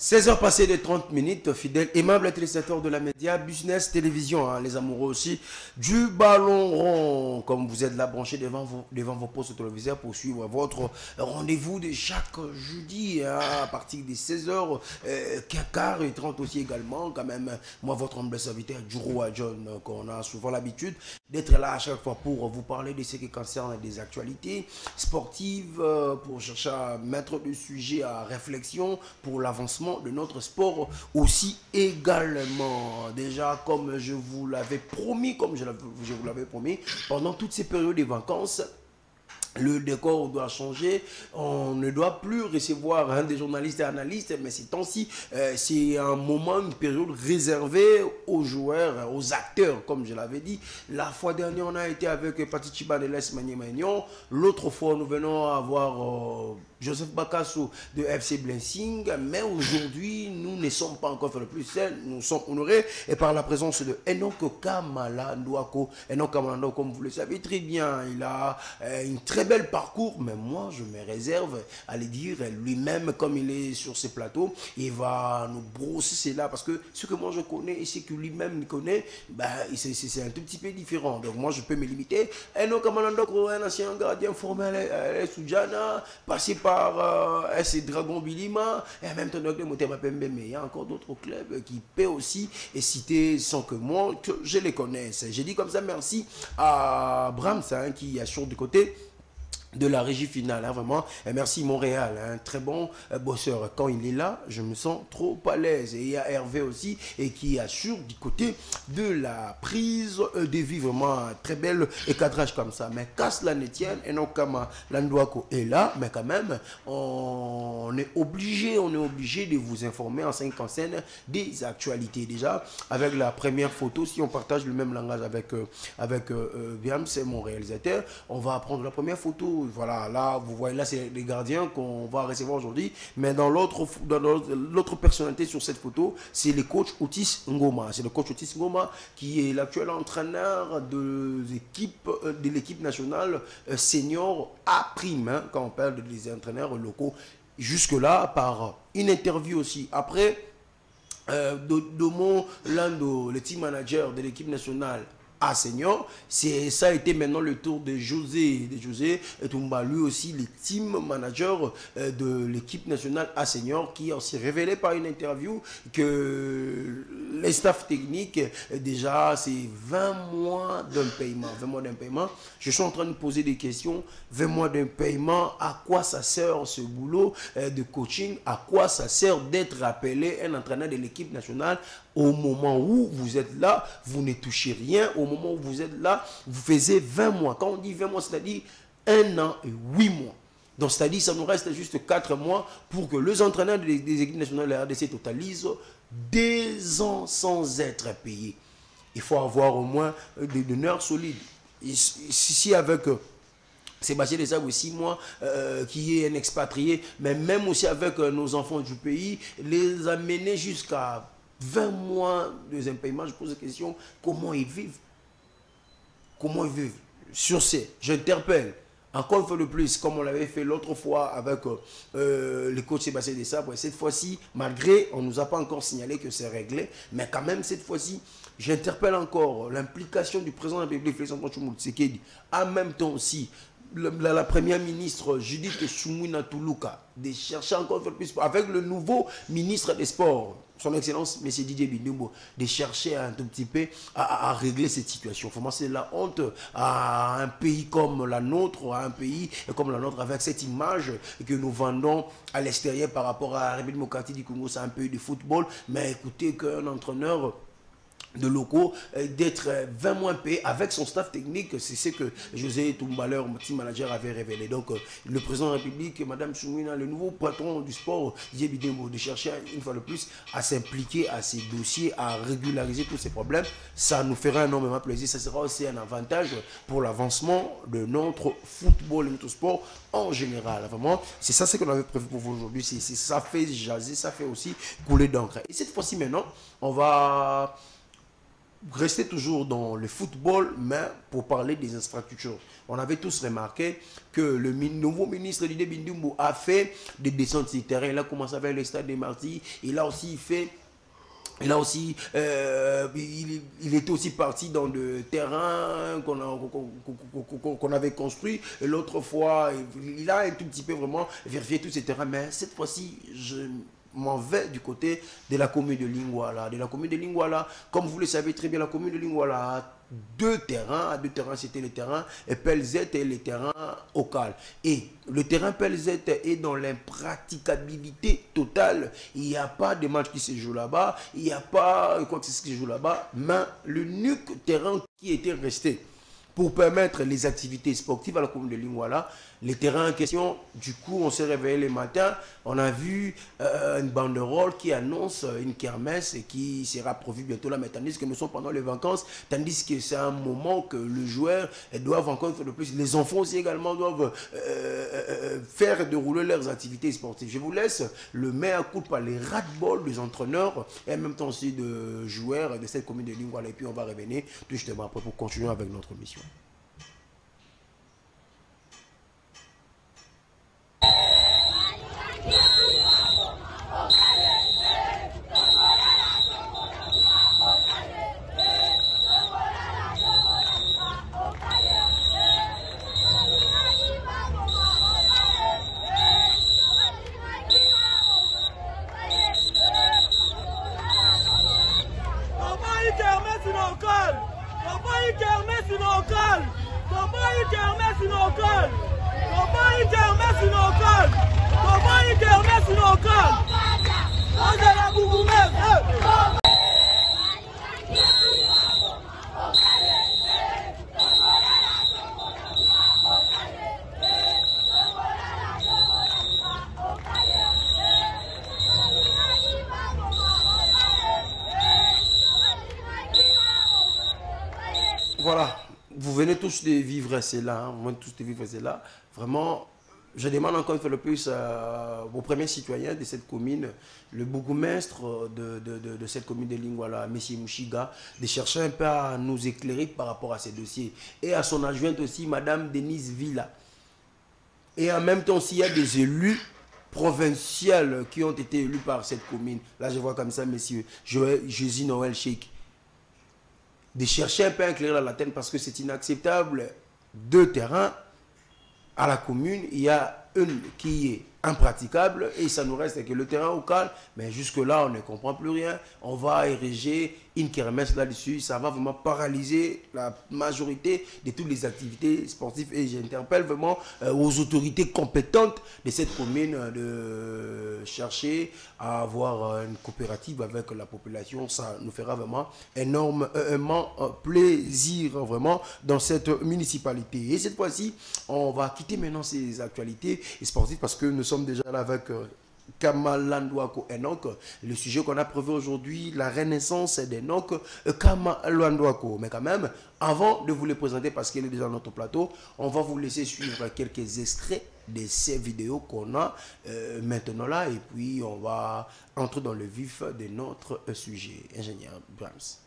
16 heures passées de 30 minutes, fidèles, aimables téléspectateurs de la média, business, télévision, hein, les amoureux aussi, du ballon rond. Comme vous êtes là branchés devant vos postes téléviseurs pour suivre votre rendez-vous de chaque jeudi hein, à partir des 16 h, 15 et 30 aussi également. Quand même, moi, votre humble serviteur, Djuro John, qu'on a souvent l'habitude d'être là à chaque fois pour vous parler de ce qui concerne des actualités sportives, pour chercher à mettre le sujet à réflexion pour l'avancement de notre sport aussi également. Déjà, comme je vous l'avais promis, je vous l'avais promis, pendant toutes ces périodes de vacances, le décor doit changer. On ne doit plus recevoir hein, des journalistes et analystes, mais ces temps-ci, c'est un moment, une période réservée aux joueurs, aux acteurs, comme je l'avais dit. La fois dernière, on a été avec Pati Chibaneles Magnon. L'autre fois, nous venons avoir Joseph Bakasso de FC Blessing. Mais aujourd'hui, nous ne sommes pas encore fait le plus seul. Nous sommes honorés et par la présence de Enoch Kamala Ndouako. Enoch Kamala Ndouako, comme vous le savez très bien, il a une très bel parcours, mais moi je me réserve à le dire lui-même comme il est sur ce plateau. Il va nous brosser cela parce que ce que moi je connais et ce que lui-même connaît, bah, c'est un tout petit peu différent. Donc moi je peux me limiter. Enoch Kamala Ndouako, un ancien gardien formé à Soudjana, passé par SC Dragon Bilima et même Tonok de Motema Pembe, mais il y a encore d'autres clubs qui paient aussi et citer sans que moi que je les connaisse. J'ai dit comme ça merci à Brahms hein, qui assure du côté de la régie finale, hein, vraiment. Et merci Montréal, un hein, très bon bosseur. Quand il est là, je me sens trop à l'aise. Et il y a Hervé aussi, et qui assure du côté de la prise de vie, vraiment très belle et cadrage comme ça. Mais qu'à cela ne tienne, et non comme Landouako est là, mais quand même, on est obligé de vous informer en 5 en scène des actualités. Déjà, avec la première photo, si on partage le même langage avec Biam, c'est mon réalisateur, on va prendre la première photo. Voilà, là, vous voyez, là, c'est les gardiens qu'on va recevoir aujourd'hui. Mais dans l'autre personnalité sur cette photo, c'est le coach Otis Ngoma. C'est le coach Otis Ngoma qui est l'actuel entraîneur de l'équipe nationale senior A prime, hein, quand on parle des entraîneurs locaux. Jusque-là, par une interview aussi. Après, Domo Lando, le team manager de l'équipe nationale à senior, ça a été maintenant le tour de José Toumba, lui aussi le team manager de l'équipe nationale à senior, qui s'est révélé par une interview que les staffs techniques, déjà c'est 20 mois d'un paiement. 20 mois d'un paiement. Je suis en train de poser des questions. 20 mois d'un paiement, à quoi ça sert ce boulot de coaching? À quoi ça sert d'être appelé un entraîneur de l'équipe nationale au moment où vous êtes là, vous ne touchez rien? Au moment où vous êtes là, vous faisiez 20 mois. Quand on dit 20 mois, c'est-à-dire 1 an et 8 mois. Donc, c'est-à-dire ça nous reste juste 4 mois pour que les entraîneurs des équipes nationales de la RDC totalisent 2 ans sans être payés. Il faut avoir au moins des nerfs solides. Ici, avec Sébastien Desailly, 6 mois, qui est un expatrié, mais même aussi avec nos enfants du pays, les amener jusqu'à 20 mois de paiement, je pose la question, comment ils vivent? Comment ils vivent? Sur ces, j'interpelle, encore une fois de plus, comme on l'avait fait l'autre fois avec le coach Sébastien Desailly, cette fois-ci, malgré, on ne nous a pas encore signalé que c'est réglé, mais quand même, cette fois-ci, j'interpelle encore l'implication du président de la République, Félix-Antoine Tshisekedi, en même temps aussi, la première ministre Judith Soumouina Toulouka, de chercher encore une fois plus, avec le nouveau ministre des Sports, son Excellence, M. Didier Bindumbo, de chercher un tout petit peu à régler cette situation. Vraiment, c'est la honte à un pays comme la nôtre, avec cette image que nous vendons à l'extérieur par rapport à la République démocratique du Congo. C'est un pays de football, mais écoutez qu'un entraîneur de locaux d'être 20 mois payé avec son staff technique, c'est ce que José Toumbaler, mon team manager, avait révélé. Donc le président de la République, Mme Soumouina, le nouveau patron du sport, Didier Bidembo, de chercher une fois de plus à s'impliquer à ces dossiers, à régulariser tous ces problèmes, ça nous fera énormément plaisir. Ça sera aussi un avantage pour l'avancement de notre football et notre sport en général. Vraiment, c'est ça ce qu'on avait prévu pour vous aujourd'hui. Ça fait jaser, ça fait aussi couler d'encre. Et cette fois-ci maintenant, on va rester toujours dans le football, mais pour parler des infrastructures. On avait tous remarqué que le nouveau ministre Didier Bindumbu a fait des descentes sur le terrain. Il a commencé avec le stade des Martyrs. Il a aussi fait... Il était aussi parti dans le terrain qu'on avait construit. Et l'autre fois, il a un tout petit peu vraiment vérifié tous ces terrains. Mais cette fois-ci, je m'en vais du côté de la commune de Lingouala. De la commune de Lingouala, comme vous le savez très bien, la commune de Lingouala a deux terrains. C'était le terrain Pelzet et le terrain Okal. Et le terrain Pelzet est dans l'impraticabilité totale. Il n'y a pas de match qui se joue là-bas. Il n'y a pas quoi que ce soit qui se joue là-bas. Mais l'unique terrain qui était resté pour permettre les activités sportives à la commune de Lingouala, les terrains en question, du coup, on s'est réveillé le matin, on a vu une banderole qui annonce une kermesse et qui sera prévue bientôt là, mais tandis que nous sommes pendant les vacances, tandis que c'est un moment que les joueurs doivent encore faire de plus, les enfants aussi également doivent faire dérouler leurs activités sportives. Je vous laisse le maire coupe par les ras-de-bol des entraîneurs et en même temps aussi de joueurs de cette commune de Lingouala, et puis on va revenir tout justement après pour continuer avec notre mission. Voilà, vous venez tous de vivre cela, vous venez tous de vivre cela. Vraiment, je demande encore une fois de plus aux premiers citoyens de cette commune, le bourgmestre de cette commune de Lingouala, M. Mouchiga, de chercher un peu à nous éclairer par rapport à ces dossiers. Et à son adjointe aussi, Mme Denise Villa. Et en même temps, s'il y a des élus provinciaux qui ont été élus par cette commune, là je vois comme ça, M. Jésus Noël Cheikh, de chercher un peu à éclairer la laterne parce que c'est inacceptable. Deux terrains à la commune, il y a une qui est impraticable et ça nous reste que le terrain au calme, mais jusque là on ne comprend plus rien. On va ériger une kermesse là-dessus, ça va vraiment paralyser la majorité de toutes les activités sportives et j'interpelle vraiment aux autorités compétentes de cette commune de chercher à avoir une coopérative avec la population. Ça nous fera vraiment énormément plaisir vraiment dans cette municipalité. Et cette fois-ci, on va quitter maintenant ces actualités sportives parce que nous sommes déjà là avec Kama Landouako Enoch. Le sujet qu'on a prévu aujourd'hui, la renaissance d'Enoch Kama Landouako. Mais quand même, avant de vous les présenter, parce qu'il est déjà dans notre plateau, on va vous laisser suivre quelques extraits de ces vidéos qu'on a maintenant là. Et puis, on va entrer dans le vif de notre sujet. Ingénieur Brahms.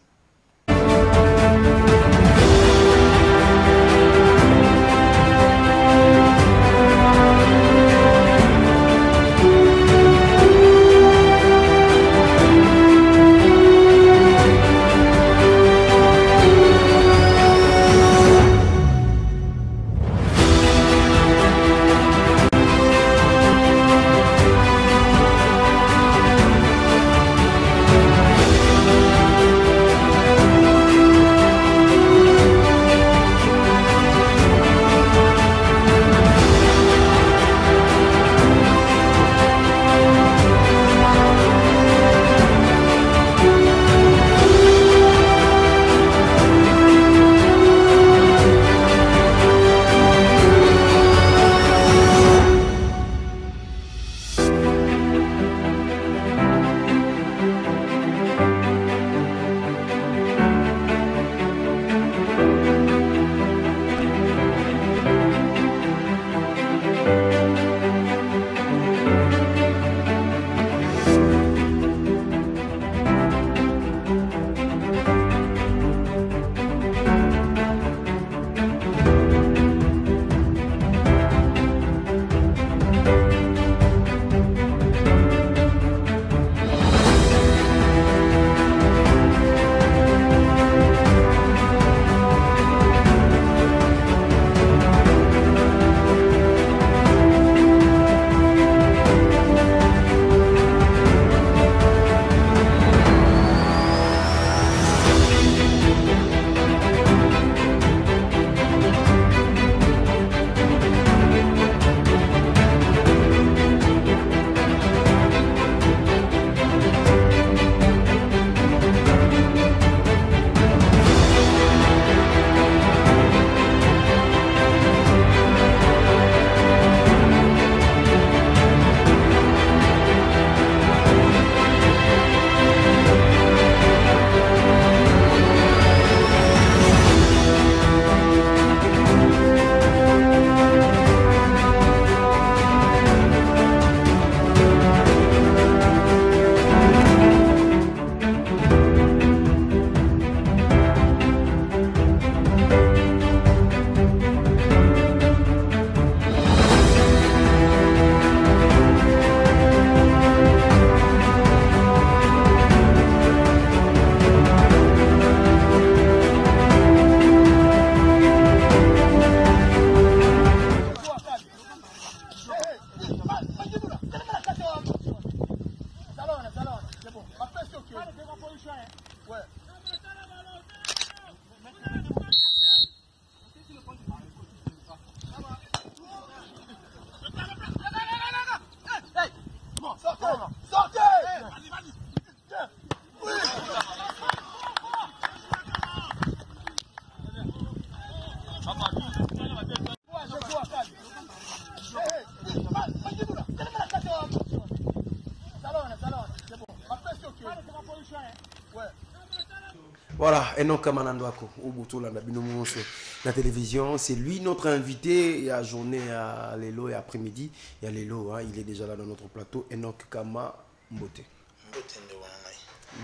Voilà, Enoch Kamanandwako, Obuto la la télévision, c'est lui notre invité. Il y a journée à Lelo et après-midi. Il y a Lelo, hein, il est déjà là dans notre plateau. Enoch Kama Mbote.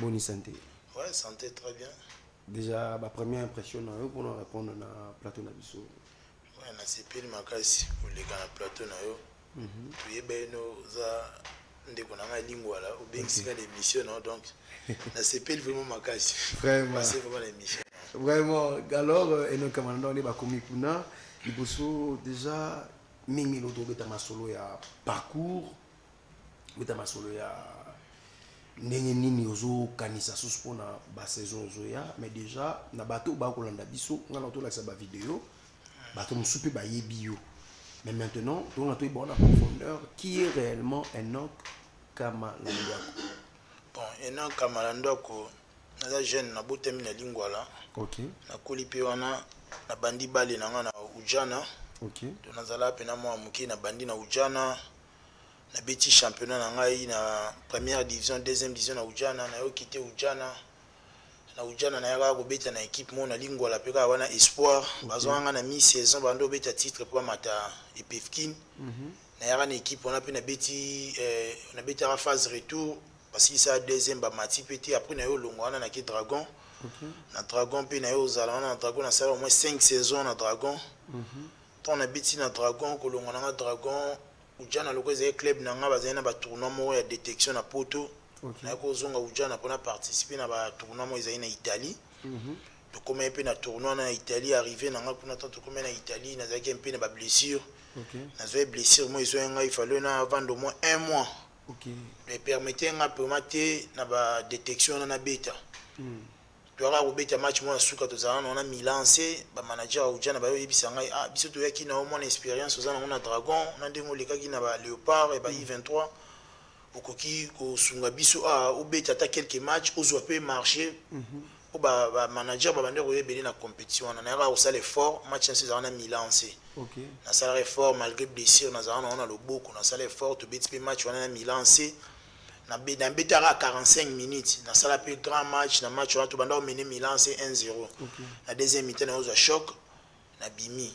Bonne santé. Ouais, santé très bien. Déjà, ma première impression, pour nous répondre dans le plateau Nabiso. Ouais, c'est pile ma casse pour les gars dans le plateau. Tu es bien, nous avons une lingua là, ou bien c'est l'émission, donc c'est pile vraiment ma casse. Vraiment. C'est vraiment l'émission. Vraiment. Alors, Enoch Kamanandwa, on est à Komikuna. Il faut déjà, mingi l'autre de ta solo ya parcours, de ta solo ya ndenge nini ozo kanisa suspend na ba saison ozo ya, mais déjà na bateau ba kolanda biso ngana to la sa ba vidéo bateau musupe ba yebi yo. Mais maintenant on a tout bon en profondeur qui est réellement Enoch Kamanandwa. Bon, Enoch Kamanandwa ko na jeune na botemi na lingwa là. OK. Na kolipi wana na bandi bale na ngana ujana. OK. To nazala pe na mwa muki na bandi na ujana. Na beti championnat na ngai na première division, deuxième division na ujana na yo quitté ujana. Na ujana na yaka ko beta na équipe mo na lingwa la peka wana espoir. Bazwanga na mi-saison bando beta titre pour mata epefkin. Na yaka na équipe on a pe na beti na beta la phase retour parce que ça deuxième ba mati pété après na yo longo wana na ki dragon. Na dragon pe na yo zala na dragon na sala au moins 5 saisons na dragon. Ton na beti na dragon ko longo na dragon ujana loko ze club na nga bazana ba tournoi mo ya détection na poto. Na ko zonga ujana pona participer na ba tournoi mo ezali na Italie. To comme pe na tournoi na Italie arrivé na nga kuna to comme na Italie na zaki pe na ba blessure. Na zo blessure mo izo nga il fallait na vendre au moins 1 mois. Me permettait nga permettre na ba détection na beta. Tu as un match moi suka to zana on a milancé ba manager ujana ba yo yebisa ngai biso to yaki na au moins expérience ozana on a dragon on a ndengo lekaki na ba léopard et ba I23 okoki ko sunga biso obeta ta quelques matchs ozwa pe marché o ba manager ba bandeko yebeli na compétition na yaka o sala effort match na zana milancé na sala effort malgré blessure na zana on a le boko na sala effort to bet pe match on a milancé na betara 45 minutes na sala pe grand match na match on a to banda mené Milan c'est 1-0 na deuxième mi-temps na oza choc na bimi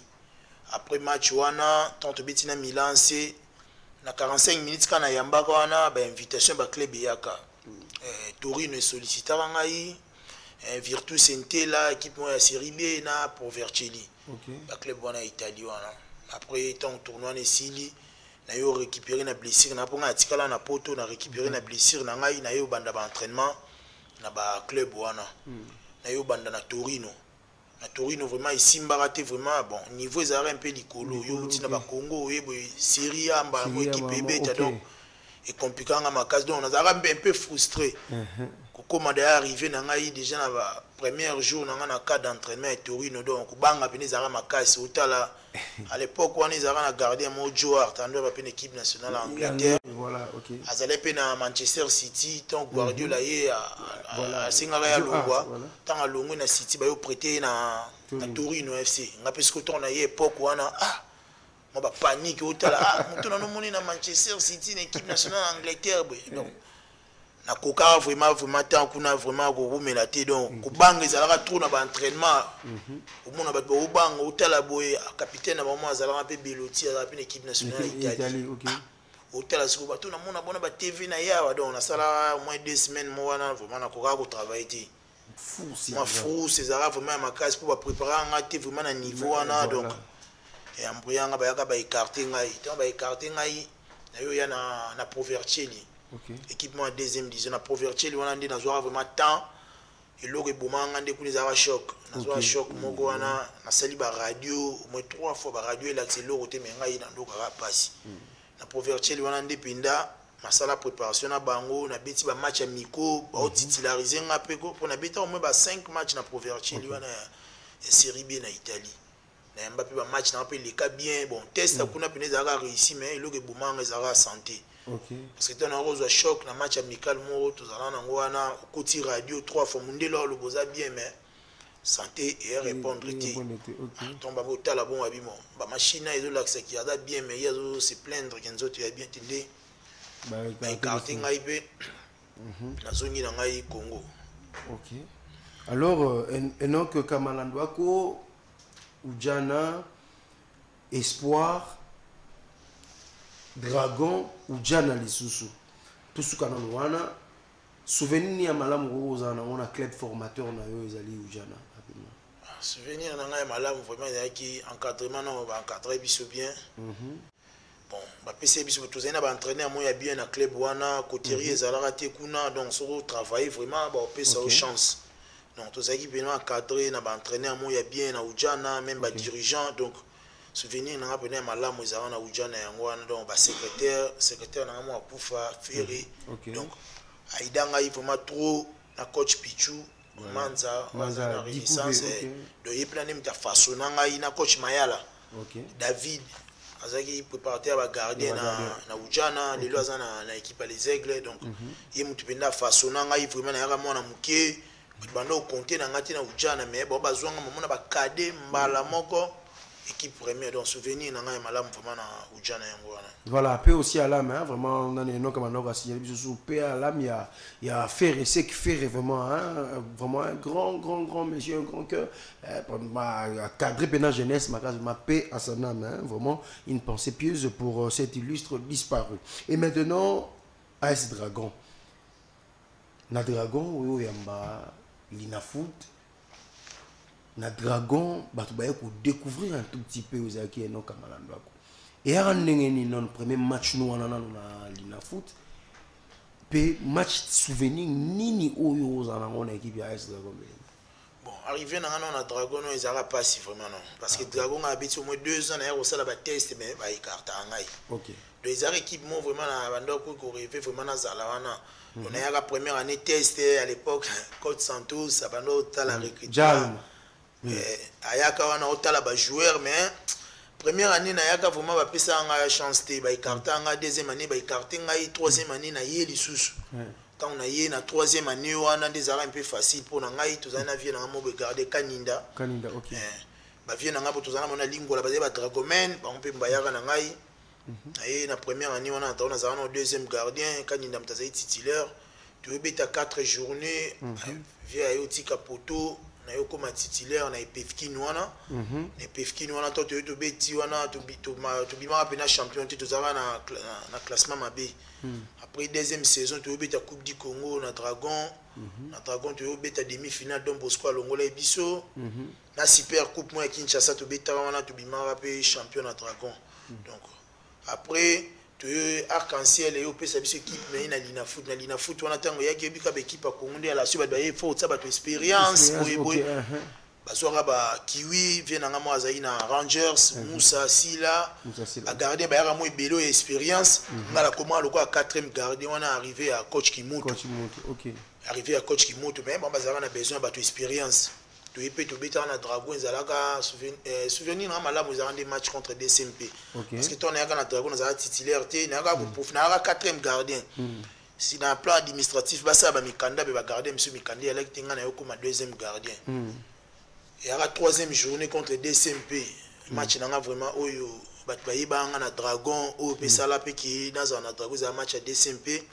après match wana tant to betina Milan c'est na 45 minutes kana yamba wana ba invitation ba club yaka Torino sollicitera ngai Virtus Entella équipe mo ya Serie B na Provercelli ba club wana Italie wana après tant tournoi na Sili na yo récupérer na blessure na ponga atikala na poto na récupérer na blessure na ngai na yo banda ba entraînement na ba club wana na yo banda na Torino vraiment ici mbarate vraiment bon niveau ezara un peu likolo yo utina ba Congo yebo Serie A mba mo équipe beta donc et compliqué nga makasi donc on a un peu frustré comment d'arriver na ngai déjà na ba premier jour na nga na cas d'entraînement à Torino donc banga pene zara makasi otala à l'époque on les a gardé mon joueur tandis que une équipe nationale en Angleterre voilà OK azalé pe na Manchester City tant Guardiola yé à singara ya longwa tant a longo na City ba yo prêté na Torino FC nga parce que ton na yé époque wana moi ba panique otala mutu na no moni na Manchester City une équipe nationale en Angleterre donc na koka vraiment tant kuna vraiment ko rumela te donc ko banga ezalaka trop na ba entraînement au monde ba ko banga otala boye capitaine na maman azalaka pe Belotti azalaka pe équipe nationale Italie OK otala siko ba to na mona bona ba TV na yawa donc na sala au moins 2 semaines mo wana vraiment na koka ko travailler te fou c'est vraiment ma case pour préparer nga te vraiment na niveau wana donc et embrouillanga ba yaka ba écarter ngai tant ba écarter ngai na yo ya na Provercelli équipement en deuxième division na Provercelli wana ndi na zoa vraiment temps et loko ebomanga ndi kuni za choc na zoa choc moko wana na sali ba radio au moins 3 fois ba radio la c'est loko te menga ina ndoka ka pasi na Provercelli wana ndi pinda masala préparation na bango na beti ba match amico ba titulariser nga pe ko pour na beta au moins ba 5 matchs na Provercelli wana ya Serie B na Italie na Mbappé ba match na pe les cas bien bon test kuna pineza ka réussi mais loko ebomanga za santé parce que tu as un choc dans le match amical, tu as un côté radio 3 fois, le boza bien, mais santé et répondre. Tu as un la bon abîme. La machine est l'accès qui a bien, mais il y a se plaindre qu'ils ont bien tendé. Mais karting aïbe, la zone dans Congo. Ok. Alors, Enoch Kamalandwako, Ujana, Espoir, Dragon, Ujana Lisusu. Tout ce qu'on a, souvenir ni malamu ozana on a club formateur na yo ezali Ujana rapidement. Souvenir na ngai malamu vraiment yaki encadrement na ba encadrer biso bien. Bon, ba PC biso tous na ba entraîneur mo ya bien na club wana Coterie ezalaka te kuna donc so travailler vraiment ba pesa au chance. Donc tous équipes bien encadré na ba entraîneur mo ya bien na Ujana même ba dirigeant donc souvenir na nga malamu ezalaka na Ujana yango wana donc ba secrétaire na mo akufa Ferry. Donc aidanga il vraiment trop na coach Pichu Manza na licence de yeplane mta façon nga ina coach Mayala David azaki préparateur ba gardien na Ujana lelo azana na équipe les Aigles donc il mutupenda façon nga vraiment na yaka mona muke bando compter na ngati na Ujana mais bon bazwanga mona ba cadet mbala moko équipe première donc souvenir na ngai malamu vraiment na Ujana yango wana. Voilà, peu aussi à l'âme, hein, vraiment, on a des noms comme on a signalé, peu à l'âme, il y a Ferré, c'est que Ferré, vraiment, hein, vraiment un grand monsieur, un grand cœur, cadré pendant jeunesse, ma paix à son âme, hein, vraiment une pensée pieuse pour cet illustre disparu. Et maintenant, AS Dragon. Na Dragon, oui, yamba, Lina Foot. Na Dragon, bah tu vas découvrir un tout petit peu aux acquis et non Kamalandwako. Et à un premier match nous on a Lina Foot. Pe match souvenir nini oyo za on équipe AS Dragon. Bon, arrivé na on a Dragon non ils pas si vraiment non parce que Dragon a habité au moins 2 ans au ça la test mais ba écarta ngai. OK. Donc ils ont équipe mo vraiment na bando ko rêver vraiment na zalawana. On a la première année test à l'époque coach Santos abando ta la recrutement. Ayaka wana otala ba joueur mais première année na yaka vraiment ba pesa nga chance te ba écarta nga deuxième année ba écarté nga troisième année na yé lisusu tant na yé na troisième année wana des arrêts un peu facile pour na ngai tous na vie na mo be garder Kaninda OK ba vie na nga pour tous na mona lingola ba ba Dragomen ba on peut mbayaka na ngai et na première année wana on a zana deuxième gardien Kaninda mtazai titulaire tu beta 4 journées via yotika poto na yo comme titulaire na epefki wana epefki wana to to beti wana to bima pena champion to zara na classement mabe après deuxième saison to beta coupe du Congo na Dragon to beta demi-finale Don Bosco Longola et biso na super coupe moi Kinshasa to beta wana to bima pe champion na Dragon donc après tu arc-en-ciel et au pesa biso équipe mais na Lina Foot wana tango ya ki bika équipe a Congo la suba ba faut ça ba expérience boy basoka ba Kiwi vient na mo azai na Rangers Moussa Sila a garder ba ya mo ebelo expérience ngala comment le quoi 4e gardien wana arrivé à coach Kimoto OK arrivé à coach Kimoto mais bon bazara na besoin ba expérience tu peux te bêter na Dragon ezalaka souvenir na malamu za des matchs contre DCMP parce que ton na na Dragon za titulaire te na ka pour na 4e gardien si dans plan administratif basa ba mikanda be ba gardien monsieur mikandi avec tinga na yo comme 2e gardien et à la 3e journée contre DCMP match na vraiment oyo bat ba yibanga na Dragon o pesa la pe ki dans un Dragon za match à DCMP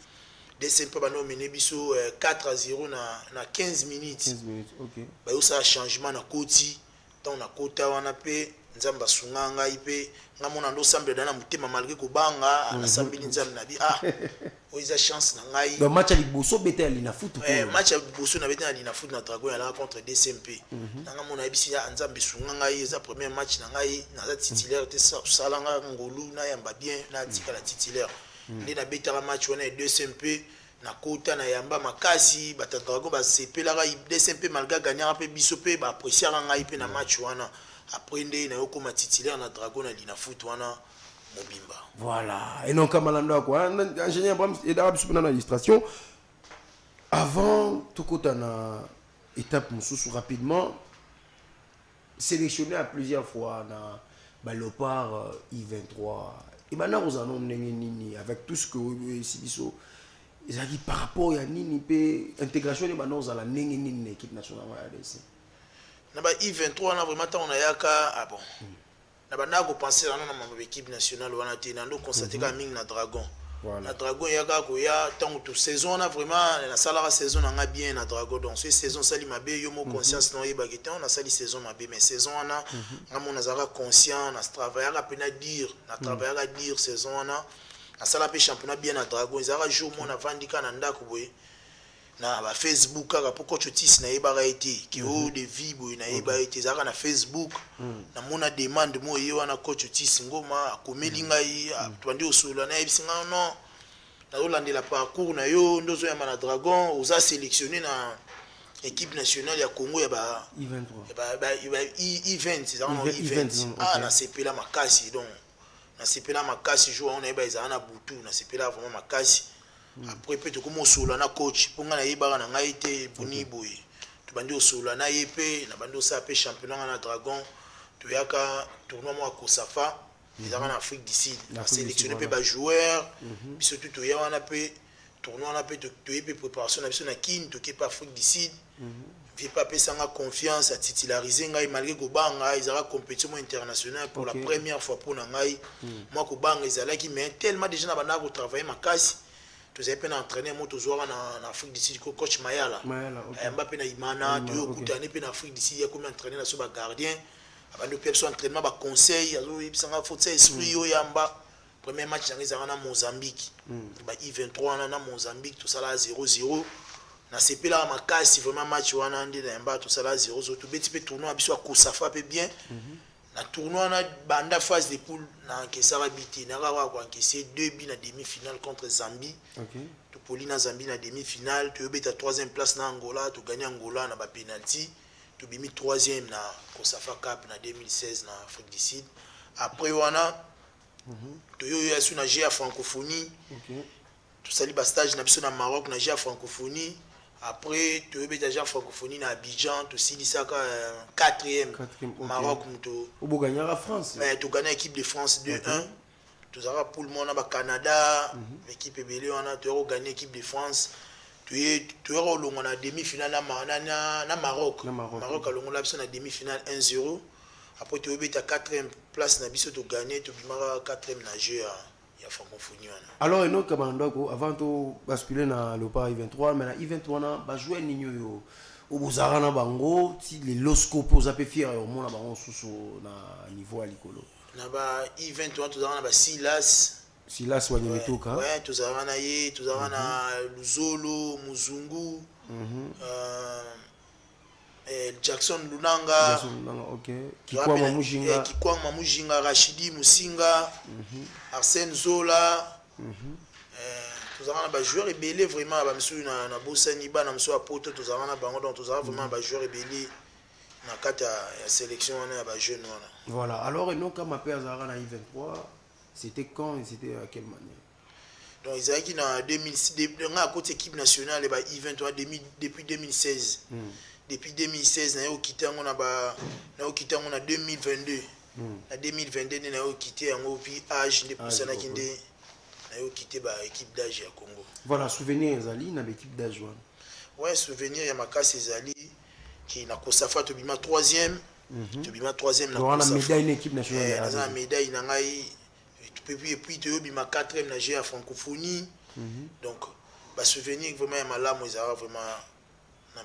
DCMP ba no mené biso 4-0 na 15 minutes OK ba yo ça changement na koti tant na kota wana pe nzamba sunganga ipe ngamona ndo sambe dana mutema malgré ko banga na sambili nzambe na bi oiza chance na ngai le match avec Bosso beta Lina Foot match avec Bosso na beta Lina Foot na Dragon ya la contre DCMP ngamona bisi ya nzambe sunganga eza premier match na ngai na za titulaire te salanga ngolu na yamba bien na tika la titulaire ndi na beta match wana DCMP na kota na yamba makasi bata Dragon ba sepela ga DCMP malgré gagner pe biso pe ba apprécier ngai pe na match wana après ndé na yo comme titulaire na Dragon na Lina Foot wana mobimba voilà et non Kamalando quoi ingénieur Abraham et d'arabe sur na illustration avant tout kota na étape mususu rapidement sélectionné à plusieurs fois na Balopard I23 et maintenant aux annonces nini avec tout ce que Sibiso ils ont dit par rapport à nini pe intégration de maintenant à la nini équipe nationale de RDC na ba I23 na vraiment on a yaka bon na bana ko penser na équipe nationale wana te na ndo constater ka mingi na Dragon Voilà. Na Dragon yaka koya tant que saison na vraiment na sala saison na bien na Dragon donc cette saison sali mabe yo mo conscience no yeba que on a sali saison mabe mais saison na ngamo na zara conscient na travailler à peine dire na travailler à dire saison na sala pe championnat bien na Dragon zara jour mo na vandika na ndako boye na ba Facebook kaka poko chotis na yeba été ki o de vie boye na yeba été zara na Facebook na mona demande mo yo wana coach chotis ngoma akomeli ngai twandi osolo na yebisinga non na olandela parcours na yo ndozo ya mana Dragon oza sélectionné na équipe nationale ya Congo ya ba event na sepela makasi donc na sepela makasi jour on yeba ezana butu na sepela vraiment makasi après peut comme osolo na coach ponga na yeba na ngai te poni boye to bandi osolo na yepe na bandi osa pe championnat na Dragon to yaka tournoi mo Kosafa ils ont en Afrique du Sud sélectionné pe ba joueur surtout to ya wana pe tournoi na pe to pe préparation na biso na kin to ke pa Afrique du Sud vie pas pe sanga confiance à titulariser ngai malgré ko banga ils ont compétition internationale pour la première fois pour na ngai moi ko banga ils allaient qui mais tellement déjà na bana ko travailler makasi to zai pe na entraîner mo to joueur na Afrique du Sud ko coach Mayala Mbappé na Imana to kutane pe na Afrique du Sud ya comme entraîner na so ba gardien abandi personne entraînement ba conseil azo yebisanga faut esprit yo yamba premier match na Mozambique ba I23 na Mozambique tout ça là 0-0 na sepela makasi vraiment match wana ndi na mba tout ça là 0-0 tout beti pe tournoi biso Kosafa pe bien na tournoi na banda phase de poule na kesara biti na rawa kwa kese 2 buts na demi-finale contre Zambie to poli na Zambie na demi-finale to beta 3e place na Angola to gagner Angola na ba penalty to bimi 3e na Kosafa Cup na 2016 na Afrique du Sud après wana to yo ya suna GA francophonie to sali ba stage na biso na Maroc na GA francophonie après to yo beta GA francophonie na Abidjan to silisaka 4e Maroc muto au gagner la France mais to gagner équipe de France 2-1 to zara pour le monde na ba Canada l'équipe belé wana to yo gagner équipe de France tu es au na demi-finale na Maroc Maroc alongo la biso na demi-finale 1-0 après tu es à 4e place na biso to gagner to bimara 4e na jeu ya francophonie alors eno kamandoko avant to basculer na le pas I23 mais na I23 na ba jouer ninyo yo obuzara na bango ti les loscopo za pe fier au mona bango susu na niveau à likolo na ba I23 to na ba Silas Wanyemetoka ouais tuzara na ye tuzara na Luzolo Muzungu Jackson Lunanga OK Kikwama Mujinga Rashidi Musinga Arsène Zola tuzara na ba joueur ebele vraiment ba msu na Bosani ba na msu apoto tuzara na bango donc tuzara vraiment ba joueur ebele na kata ya sélection na ba jeune wana voilà alors et non comme appel Zara na I23 c'était quand et c'était à quelle manière? Donc ils avaient en 2006 dans la côté équipe nationale ba I23 depuis 2016. Depuis 2016 na yo quitté on a 2022. Na 2022 na yo quitté en puis âge de poussa na kinde na yo quitté ba équipe d'âge ya Congo. Voilà souvenir Zali na équipe d'âge wana. Ouais souvenir ya makasi Zali qui na Kosafa to bima 3e. To bima 3e na Kosafa. On a médaille équipe nationale. Na médaille na ngai et puis tu as ma 4e nagé à francophonie donc bah souvenir vraiment malamu ils ont vraiment na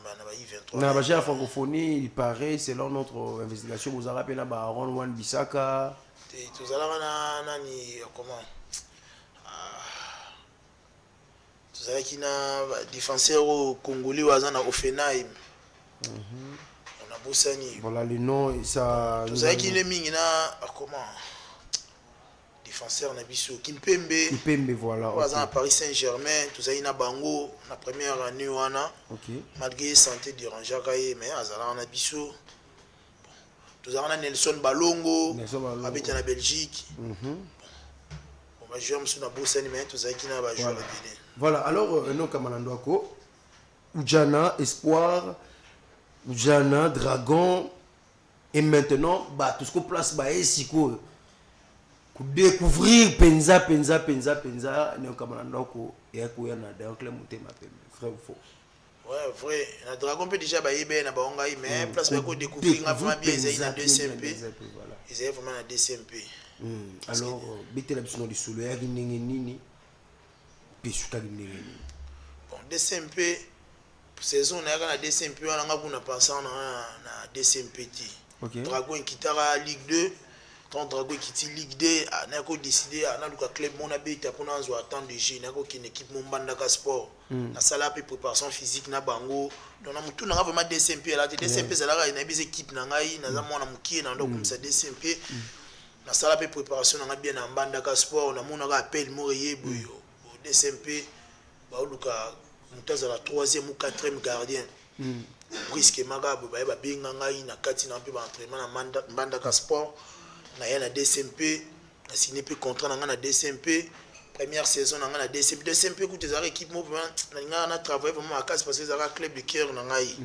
I23 na ba francophonie il paraît selon notre investigation vous avez rappelé ba Aaron Wan Bissaka tu allez nani comment tu allez qui na défenseur congolais wazana Offenheim on a Bosani voilà le nom et ça tu allez qui les mingi na comment défenseur na biso Kimpembe voilà okay. À Paris Saint-Germain tout na bango na première année wana malgré santé dérangeaka mais azala na biso tout na Nelson Balongo habite na Belgique on va jouer monsieur na Bosani mais tout qui na ba joueur bien voilà alors non kamanandwako Ujana Espoir Ujana Dragon et maintenant bah tout ce qu'on place bah esiko découvrir penza ne kamana ndoko ya ko ya na donc le motema pembe vrai ou faux ouais vrai na Dragon peut déjà ba yebe na ba ngai mais place ba ko découvrir vraiment bien ils na 2CMP voilà ils vraiment na 2CMP alors bitela biso di solo ya ndenge nini pesuka ndenge. Bon, DCMP saison na yaka na DCMP wana nga kuna passant na DCMP ti. OK. Dragon kitara Ligue 2. Quand Dragon kiti Ligue 2, na ko décider na luka club mona beta pour na zo attendre de jeu, na ko kin équipe Mombanda ka sport. Na sala pe préparation physique na bango. Donc na mutu na vraiment DCMP là, DCMP ça là na bis équipe na ngai na za mona mukie na ndo comme ça DCMP. Na sala pe préparation na bien na Mbanda ka sport, na mona ka appel mo yebo yo. DCMP ba luka mutaza la 3e ou 4e gardien. Risque magabe ba benga ngai na kati na pe ba entraînement na Mbanda ka sport. Na ya na DCMP na signé pe contrat na DCMP première saison na DCMP écoute les équipe mo na travailler vraiment à casse parce que ça club de cœur na ngai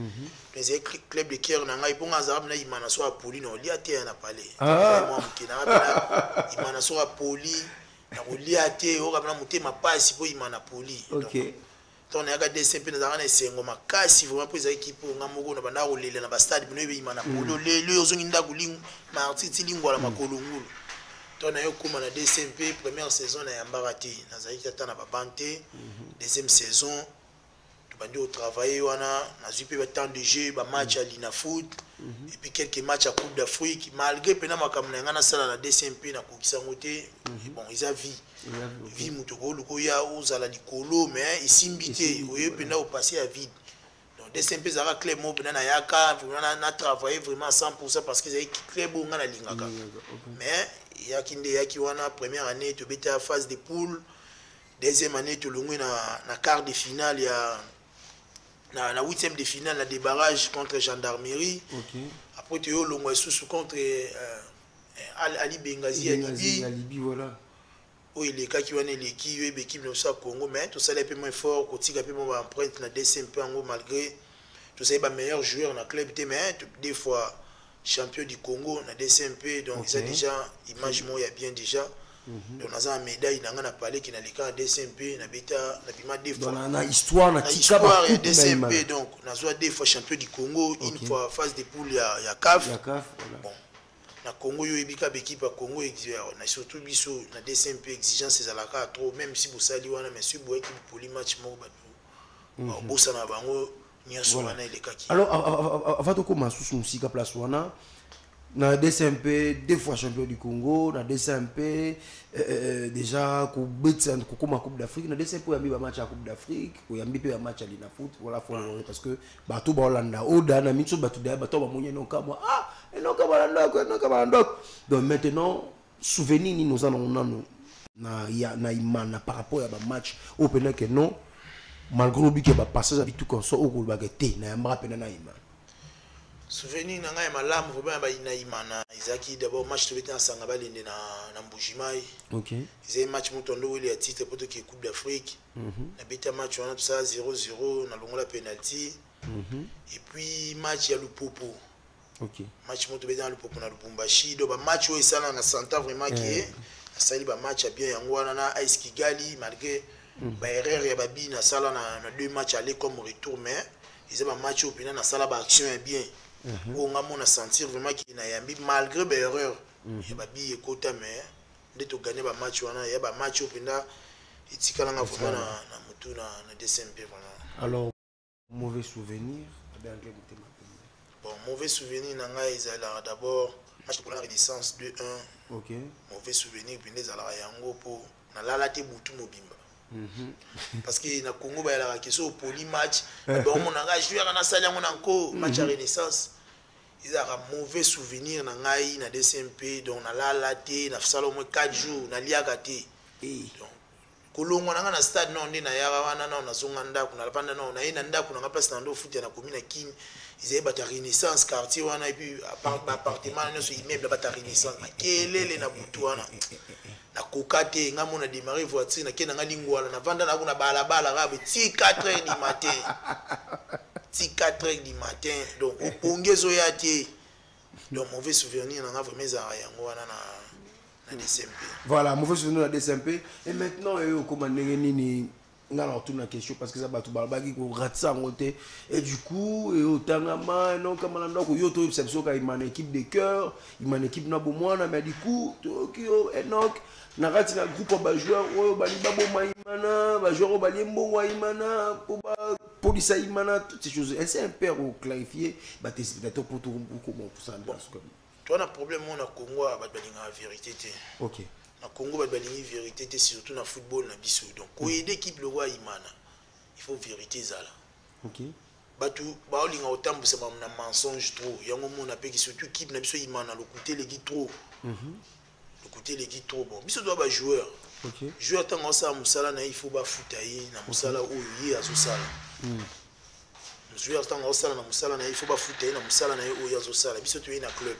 les club de cœur na ngai pour ngazab na imana so apoli na liate na palais vraiment mkina imana so apoli na liate o kabana mutema passe po imana poli. OK. Donc na DCMP na na sengo makasi vraiment pour les équipe nga moko na banda ko lela na ba stade bino be imana poli le ozongi ndaku ling martiti lingwa la makolo ngulu. Donc na yo kuma na DCMP première saison na yambarati na zaiki ata na babante deuxième saison tu bandi au travail wana na zupe ba temps de jeu ba match à Lina Foot et puis quelques matchs à Coupe d'Afrique malgré pena makamna ngana sala na DCMP na kokisa ngote bon ils a vie mutoko luko ya ozala likolo mais isimbité oyo pena au passer à vide. Donc DCMP zara club mo pena na yaka na travailler vraiment 100% parce que c'est club on na lingaka mais yakinde yaki wana première année to beta phase de poule, deuxième année to longwe na quart de finale ya na huitième de finale na des barrages contre Gendarmerie. OK. Après tu yo longwe sous contre Ali Bengazi à Libye voilà. Oui, les cas qui ont l'équipe de ça Congo mais tout ça les peu moins fort côté peu moins empreinte na DCMP en gros malgré tout ça les meilleurs joueurs na club mais des fois champion du Congo na DCMP donc ça déjà image moi il y a bien déjà donc on a une médaille dans na parler qui na les cas DCMP na beta na bima des fois dans la histoire na tika ba DCMP donc na soit des fois champion du Congo une fois phase de poule ya CAF bon na Congo yo ebika équipe à Congo na surtout biso na DCMP exigence c'est la cas trop même si vous sali wana mais si vous équipe pour les matchs mo ba bossa na bango. Voilà. Alors, avant de commencer sur une place, na DCMP, deux fois champion du Congo, na DCMP, déjà, comme la Coupe d'Afrique, na DCMP, il y a un match à la Coupe d'Afrique, il y a un match à Lina Foot, voilà, parce que, bateau, Hollanda, Oda, na Mitsu, bateau, bateau, bateau, non, ah, non, donc maintenant, souvenir, nous en avons, na par rapport à un match, au pénal que non. Malgré que ba passage à tout comme ça au groupe bagate na yamba pena na ima souvenir na ngai malamu vraiment ba ina imana izaki d'abord match to beta sanga balende na Mbujimai. OK. C'est match mutondo wili ya titre poto ki Coupe d'Afrique na beta match on a tout ça 0-0 na longola penalty et puis match ya Lupopo. OK. Match muto beta Lupopo na Lubumbashi do ba match o isala na santa vraiment qui sali ba match bien yango na Ice Kigali malgré ba erreur ya babi na sala na deux matchs aller comme retour mais ils ont un match au final na sala ba action bien on a mon sentir vraiment qu'il na yambi malgré ba erreur ya babi ekota mais nde to gagner ba match wana ya ba match au final itikala nga vraiment na mutu na DCMP vraiment. Alors mauvais souvenir bon mauvais souvenir na nga ezala d'abord match pour la renaissance 2-1. OK. Mauvais souvenir puis les ala yango po na lala te butu mobimba. Parce que na Congo ba la question poli match bon mon nga joueur na sali yango encore match à renaissance ils a mauvais souvenir na ngai na DCMP donc na lala te na sala au moins 4 jours na liaga te donc kolongo na nga na stade non ndi na yara wana na zonga ndako na lapanda na ina ndako na place na ndo foot na commune Kim ils avaient ba renaissance quartier wana et puis appartement na so immeuble ba renaissance kelele na butu wana na kokate nga mona démarrer voiture na kena nga lingwala na vanda na kuna balabala rabe ti 4h du matin ti 4h du matin donc opongezo ya tie donc mauvais souvenir na nga vraiment za yango wana na DCMP. Voilà mauvais souvenir na DCMP et maintenant au commandement nini nga na retourne la question parce que ça batu balbaki ko ratsa ngote et du coup et otangama non comme na ndoko yo to perception ka imane équipe de cœur imane équipe na bomwana mais du coup to kio Enoch na rati na groupe ba joueur oyo bali ba boma imana ba joueur bali mbongo imana pour ba police imana toutes ces choses c'est un peu clarifier ba tes spectateurs pour tout comment pour ça toi na problème on a Congo ba balinga vérité té OK na Congo ba balingi vérité té surtout na football na biso donc ko aider équipe le roi imana il faut vérité zala OK batu ba olinga otambusa ba na mensonge trop yango mona pe ki surtout équipe na biso imana le côté les trop le côté les trop bon biso doit ba joueur OK joueur tango ça musala na il faut ba futayi na musala oyo ye azosala joueur tango ça na musala na il faut ba futayi na musala na oyo azosala biso to na club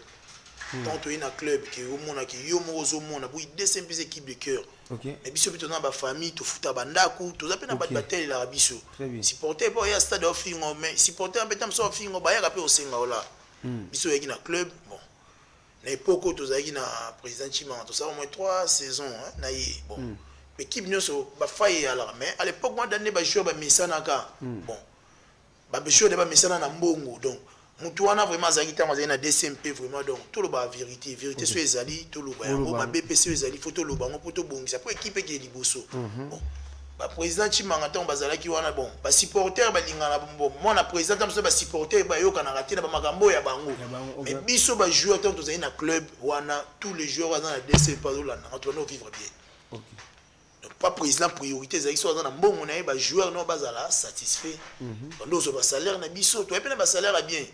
tant tu es dans club qui au monde qui yo mozo monde pour deuxième équipe de cœur mais biso bito na ba famille to futa bandaku to za pe na ba bateli la biso supporter pour ya stade of fingo mais supporter en betam so fingo ba ya pe au senga ola biso yaki na club bon na époque to za na président Chima to ça au moins 3 saisons na yi bon équipe nyoso ba faille alors mais à l'époque moi donné ba joueur ba misana ka bon ba joueur de ba misana na mbongo donc Moutouna vraiment Zagita na DCMP vraiment donc tout le bas vérité sur les alliés tout le bas ma BPC les alliés photo le bas mon poto bon ça pour équipe qui est liboso bon ba président Chimanga ton bazala ki wana bon ba supporter ba lingana bon moi na président tam so ba supporter ba yo kana raté na ba makambo ya bango mais biso ba joueur tant to na club wana tous les joueurs dans la DCMP pas là on doit vivre bien donc pas président priorité zaki so na mbongo na ba joueur non bazala satisfait donc so ba salaire na biso to epena ba salaire bien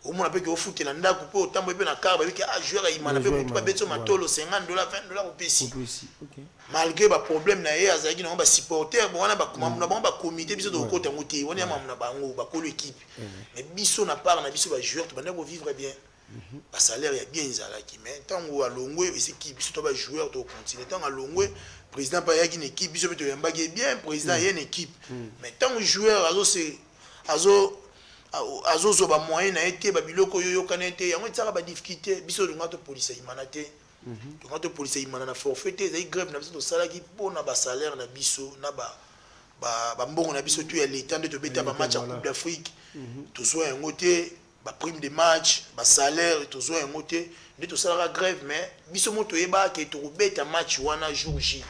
au moins après que au foot na ndako po tambo pe na car ba que ah joueur imana pe pas beto matolo $50 $20 au PC malgré ba problème na ye azaki na ba supporter bon wana ba comité biso de côté ngote wona ya mamna bango ba ko l'équipe mais biso na part na biso ba joueur to banda ko vivre bien ba salaire ya bien zalaki mais tango alongwe équipe biso to ba joueur to continuer tango alongwe président pa yaki une équipe biso to yambaki bien président y a une équipe mais tango joueur azo ba moyen na été ba biloko yo kanete yango tsaka ba difficulté biso lunga to police imana te lunga to police imana na forfait te za grève na biso to sala ki pona ba salaire na biso na ba mbongo na biso tu ya l'état de to beta ba match à Coupe d'Afrique to so yango te ba prime de match ba salaire to so yango te de to sala grève mais biso moto yeba ke to beta match wana jour J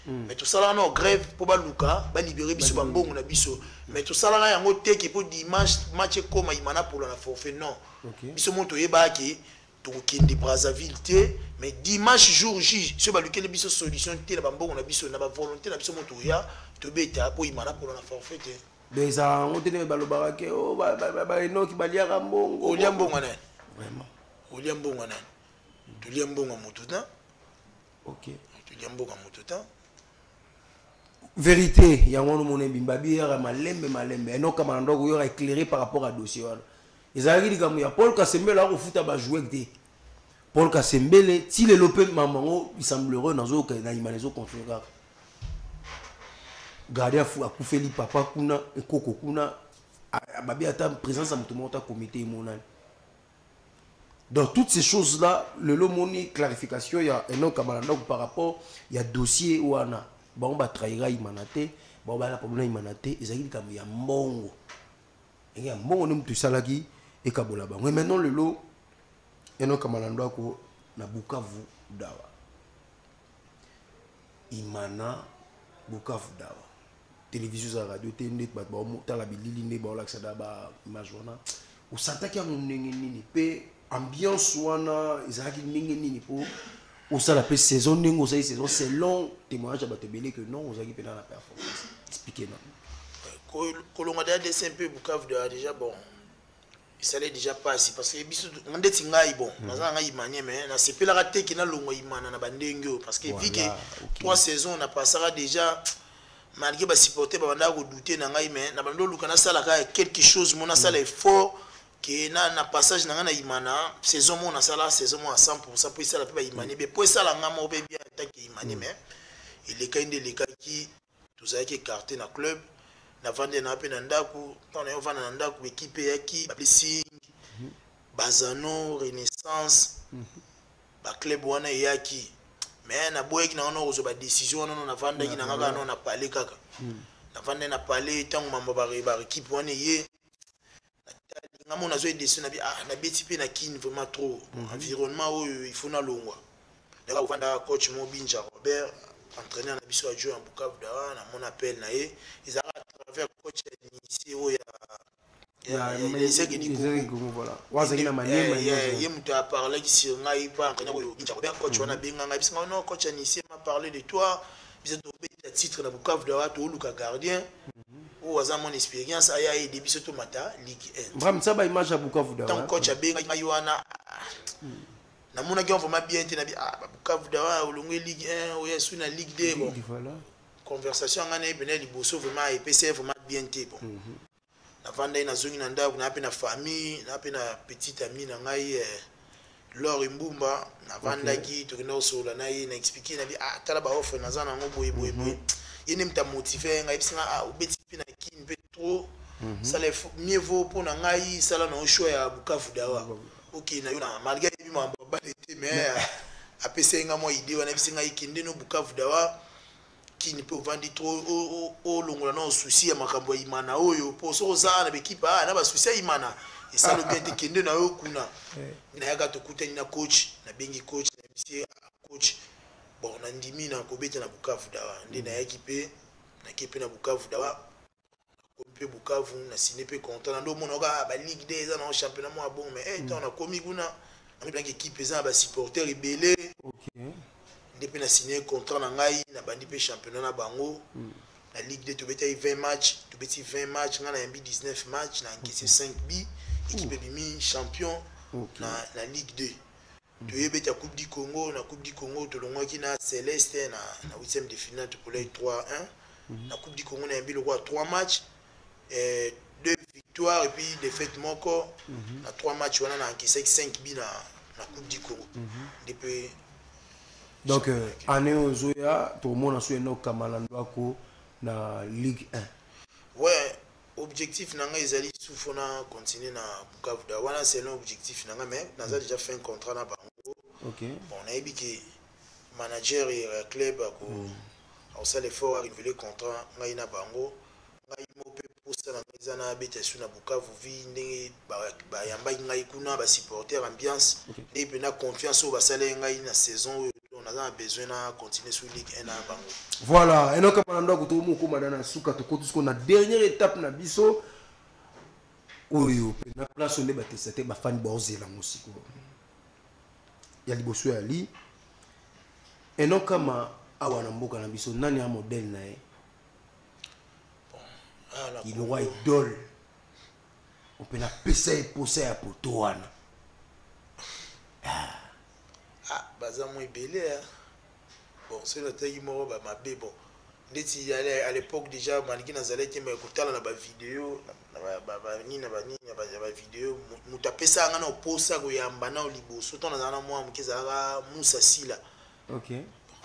mais tout ça là non grève pour baluka ba libérer biso ba mbongo na biso mais tout ça là yango te ki pour dimanche match comme imana pour la forfait non biso moto yeba ki to kindi Brazzaville te mais dimanche jour J so baluka le biso solution te na ba mbongo na biso na ba volonté na biso moto ya to beta pour imana pour la forfait te mais ça on te ba lobaka ke o ba Enoch baliaka mbongo oliambongo na vraiment oliambongo na to liambongo motuta OK to liambongo motuta vérité il y a un monde bimbabi ya malembe Enoch kama ndoko yo éclairé par rapport à dossier wana ezalaki likambo ya Paul Kasembele ako futa ba jouer te Paul Kasembele ti le lope mamango il semblerait nazo ka na imanezo confirmer garder fu akufeli papa kuna ekoko kuna babi ata présence à mutumota comité monal dans toutes ces choses là le lomoni clarification ya Enoch kama ndoko par rapport ya dossier wana bon ba trahira imanate bon ba la problème imanate ezaki comme ya mbongo ya mbongo ne mutu salaki et kabola ba mais maintenant le lot Enoch Kamalando ko na Bukavu dawa imana Bukavu dawa télévision za radio tende ba tala bilili ne ba laksa da ba majona usantaki yango ndenge nini pe ambiance wana ezaki ndenge nini po au ça la saison ningo ça saison c'est long témoignage à batebele que non aux équipes dans la performance expliquez-nous kolonga da DCMP Bukavu déjà bon il s'allait déjà passer parce que biso ndeti ngai bon naza ngai imanye mais na sepela raté ki na longo imana na bandengo parce que vu que 3 saisons on a passé déjà malgré ba supporter ba banda ko douter na ngai mais na bando luka na sala ka quelque chose mon sala effort que na passage na imana saison mon na sala saison à 100% pour ça la pe imane be pour ça la ngama obe bien attaque imane mais il est quand les cas qui tous avec écarté na club na vendre na pe na ndaku tant na vendre na ndaku équipe yaki ba blessing Bazano Renaissance ba club wana yaki mais na boyeki na ono ozo ba décision non na vendre ki na ngaka non na parler kaka navanda na parler ntango mambo baéquipe wana ye ngamona zo edesi na bi na beti pe na kini vraiment trop environnement oyo il faut na longwa ndaka uvanda coach Mobinja Robert entraîneur na biso adjoint en Bukavu Dawa na mon appel na ye ils à travers coach initié oyo voilà wazakina manyema ye mutu a parlé sur ngai pa entraîneur oyo Robert coach wana benga ngai bisinga non coach initié m'a parlé de toi biso to beta titre na Bukavu Dawa to luka gardien ou aza mon expérience aya et début surtout mata Ligue 1 vraiment ça ba image à Bukavu Dawa tant coach abenga ngai wana na mona ki on vraiment bien te na bi Bukavu Dawa olongwe Ligue 1 ou yesu na Ligue 2 bon voilà conversation ngana benel liboso vraiment et PC vraiment bien te bon na vanda na zongi na ndako na pe na famille na pe na petite amie na ngai Laure Mbumba na vanda ki to kendo sola na ye na expliquer na bi tala ba offre na zana ngo boye yene mta motiver ngai bisinga ubeti pe na kin pe trop ça les mieux vaut pour na ngai sala na choix ya Bukavu Dawa OK na yo na malgré bi mambo ba été mais apesa nga mo idée wana bisinga ikinde no Bukavu Dawa qui ne peut vendre trop au longola no souci ya makambo ya imana oyo po so za na bekipa na ba souci ya imana et ça le bien te kinde na yo kuna na yaga to kutani na coach na bengi coach na bisie coach bon na ndimi na kobeta na Bukavu Dawa ndi na équipe na équipe na Bukavu Dawa ko Bukavu na signé pe contrat na ndo mona ka ba Ligue 2 za na championnat mo bon mais tant na komi kuna na bien équipe za ba supporters rebelle OK depuis na signé contrat na ngai na bandi pe championnat na bango la Ligue 2 to beta 20 matchs to beti 20 matchs ngana yambi 19 matchs na encaissé 5 buts équipe bimi champion na Ligue 2 to yebeta Coupe du Congo na Coupe du Congo to longwaki na Celeste na 8e de finale to polay 3-1 na Coupe du Congo na yambi le 3 matchs et 2 victoires et puis défaite moko na 3 matchs wana na encaissé 5 buts na Coupe du Congo depuis donc année ozoya to mona so eno kamalando ako na Ligue 1 ouais objectif nanga ezali soufona continuer na Bukavu Dawa wana c'est l'objectif nanga mais naza déjà fait un contrat na bango OK bon na ebi manager et club ako au sale effort à renouveler contrat ngai na bango ngai mo pe posta na ngai na beta su na Bukavu vi ndenge ba yamba ngai kuna ba supporter ambiance et puis na confiance au basale ngai na saison on a besoin de continuer sur Ligue 1 à bango. Voilà, et donc comme on a tout mon commandant na suka to kotu ko na dernière étape na biso oyo na place on est batté c'était ba fan bozela musiko. Ya liboso ya li. Et non kama awana mboka na biso nani a modèle na e. Bon, il roi idole. On peut na pesa et poser à poto wana. Baza mo ebele bon c'est le temps moko ba mabe bon ndeti à l'époque déjà maliki na zalaki mais kutala na ba vidéo na ba vidéo mutapesa nga na oposa ko yamba na liboso to na zana mo amkiza ka Musa Sila OK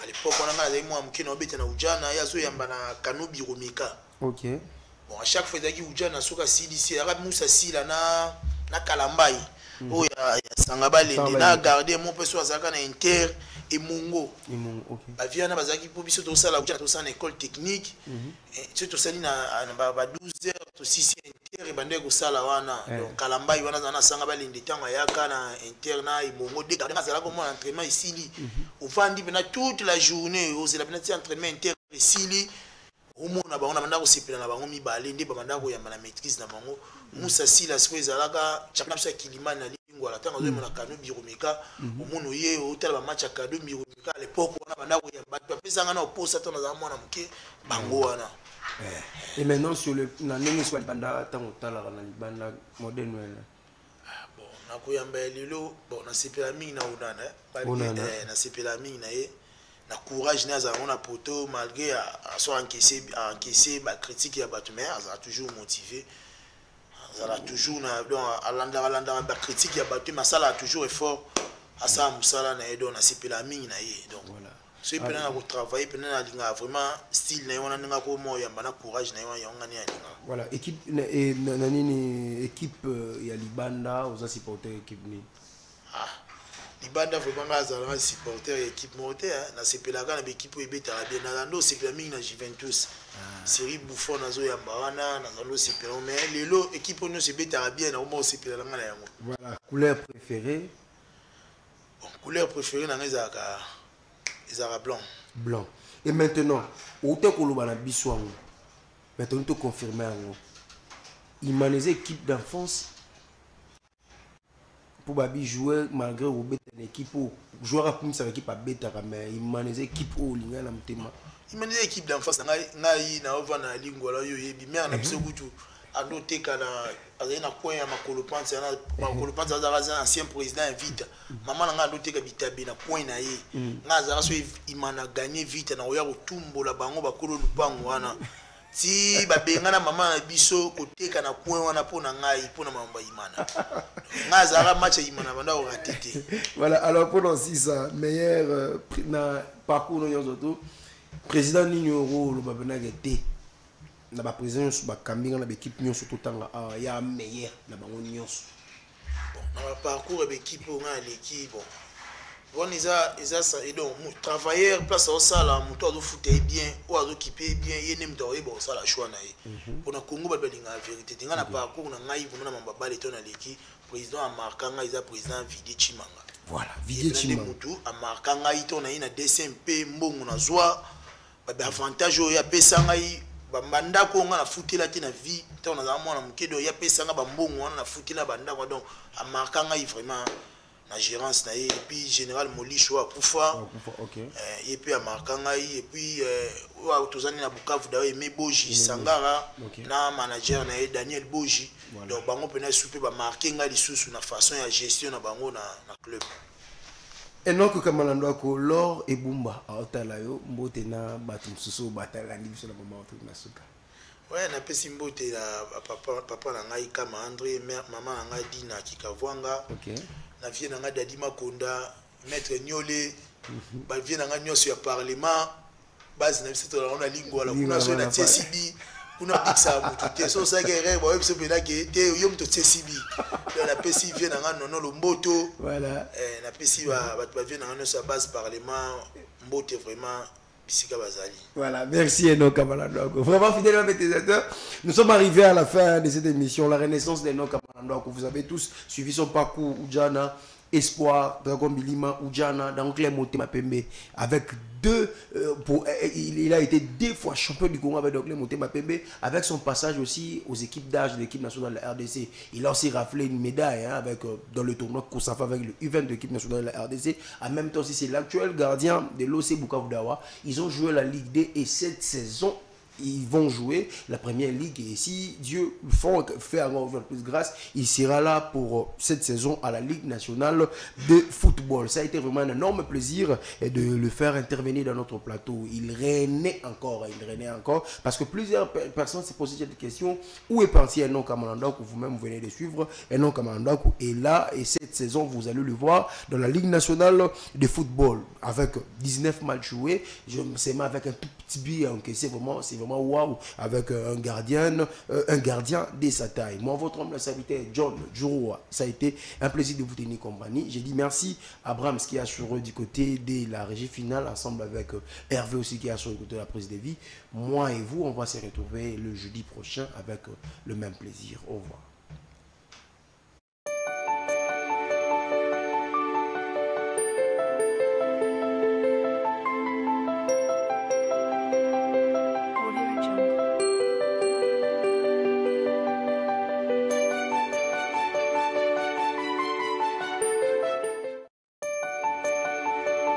à l'époque on a ngala mo amkina obeta na ujana yazo yamba na Kanobi Romika OK bon à chaque fois zaki ujana soka CDC ara Musa Sila na Kalambai oh ya sangabale na garder mon perso azaka na Inter et Mongo OK ba viana bazaki po biso to sala to sana école technique et to sali na ba 12 heures to 6 Inter et bande ko sala wana donc Kalambai wana na sangabale ndetanga yaka na Inter na et Mongo de garder mazala ko mon entraînement ici au vandi bena toute la journée aux la bena entraînement Inter ici au mona ba on a banda ko sepela na bango mibale nde ba banda ko yamba na maîtrise na bango Musa Sila siko ezalaka championnat sa Kilimani na lingwa la tango na Kanobi Romika omono ye otala ba match ya Kanobi Romika à l'époque on a banda ko yamba ba pesanga na oposa to na za mwana muke bango wana et maintenant sur le na ningi soit banda tango tala na libanda moderne wala bon na ko yamba lelo bon na sepela mingi na unana na sepela mingi na ye na courage na za on a poto malgré à soit encaissé ba critique ya batu mais a toujours motivé ça a toujours à l'anda ba critique ya batu mais ça a toujours effort à ça musala na edo na sepela mingi na ye donc voilà so ipena na ko travailler pena na linga vraiment style na yona nga ko moya mbana courage na yona ngani ya linga voilà équipe na nini équipe ya libanda aux supporters équipe ni libanda vraiment azala supporter ya équipe morte na sepelaka na équipe ebetaka bien na ndo sepela mingi na Juventus série Buffon nazo yamba wana na ndo sepela mais lelo équipe no sebetaka bien na mo sepela nga na yango. Voilà, couleur préférée. Bon, couleur préférée na ezaka blanc. Blanc. Et maintenant, au temps qu'on l'a biso ango. Maintenant tu confirmer ango. Imanisez équipe d'enfance pour babi jouer malgré au bête une équipe ou joueur à plus sa équipe à bête mais imanisez équipe au linga na mtema. Imanisez équipe d'enfance ngai na ova na lingwa la yo yebi mais na biso kutu ando teka na azana coin ya makolo panza na makolo panza za ancien président invite maman nga ando teka bitabe na coin na ye nga za so imana gagner vite na oya kotumbola bango bakolo lupango wana si babengana mama na biso koteka na coin wana pona ngai pona mamba imana nga za match imana banda o ratete. Voilà, alors pendant 6 ans meilleur na parcours no zoto président Nignoro le babena gete na ba président sur ba kambinga na équipe nyonso totanga ya meilleur na bango nyonso. Bon na parcours équipe nga l'équipe bon bon isa ça et donc travailleur place au sala muto azo fouter bien ou azo kiper bien yene mto ebo sala choix na ye pona Congo ba balinga vérité tinga na parcours na ngai vona mamba bale to na l'équipe président a marqué nga isa président Vidi Chimanga. Voilà, Vidi Chimanga muto a marqué nga ito na ina DCMP mbongo na zwa ba avantage o ya pesa ngai banda ko nga na futila ti na vie to na za mwana mukedo ya pesa nga ba mbongo wana na futila banda ko donc a marqué nga vraiment la gérance na et puis général Molisho akufa et puis amarkanga et puis wa tozani na Bukavu dawe Aimé Boji Sangara na manager na Daniel Boji donc bango pena soupe ba marquer nga lisusu na façon ya gestion na bango na club. Et non que kamalando ko Lor et Bumba aotala yo mbote na batu msusu batala ni biso na moment tout na suka. Ouais na pesi mbote na papa na ngai kama André maman na ngai Dina Kikavwanga. OK. Na vie na nga Dadi Makonda maître Niolé ba vie na nga nyonso ya parlement base na biso to na lingwa la kuna so na TCB kuna diksa mutu te so sa guerre ba biso pena ke te yo mutu TCB na pesi vie na nga nono lomboto voilà na pesi ba vie na nga nyonso base parlement mbote vraiment bisika bazali. Voilà, merci Enoch Kamalandouakou. Vraiment fidèles à mes téléspectateurs, nous sommes arrivés à la fin de cette émission, la renaissance d'Enoch Kamalandouakou. Vous avez tous suivi son parcours Oudjana, Espoir, Dragon Bilima, Oudjana, dans Clem Motema Pembe, avec il a été 2 fois champion du Congo avec Clem Motema Pembe, avec son passage aussi aux équipes d'âge de l'équipe nationale de la RDC. Il a aussi raflé une médaille avec, dans le tournoi Kosafa avec le U20 de l'équipe nationale de la RDC. En même temps, c'est l'actuel gardien de l'OC Bukavu Dawa. Ils ont joué la Ligue D et cette saison, ils vont jouer la première ligue et si Dieu fait encore plus grâce, il sera là pour cette saison à la Ligue nationale de football. Ça a été vraiment un énorme plaisir de le faire intervenir dans notre plateau. Il renaît encore parce que plusieurs personnes se posaient cette question: où est parti Enoch Kamalandouakou? Vous-même vous venez de suivre Enoch Kamalandouakou est là et cette saison vous allez le voir dans la Ligue nationale de football avec 19 matchs joués. Je me sais avec un tout petit but encaissé, c'est vraiment waouh, avec un gardien de sa taille. Moi, votre homme, le serviteur John Djouroua, ça a été un plaisir de vous tenir compagnie. J'ai dit merci à Abraham qui a assuré du côté de la régie finale, ensemble avec Hervé aussi qui a assuré du côté de la prise de vie. Moi et vous, on va se retrouver le jeudi prochain avec le même plaisir. Au revoir.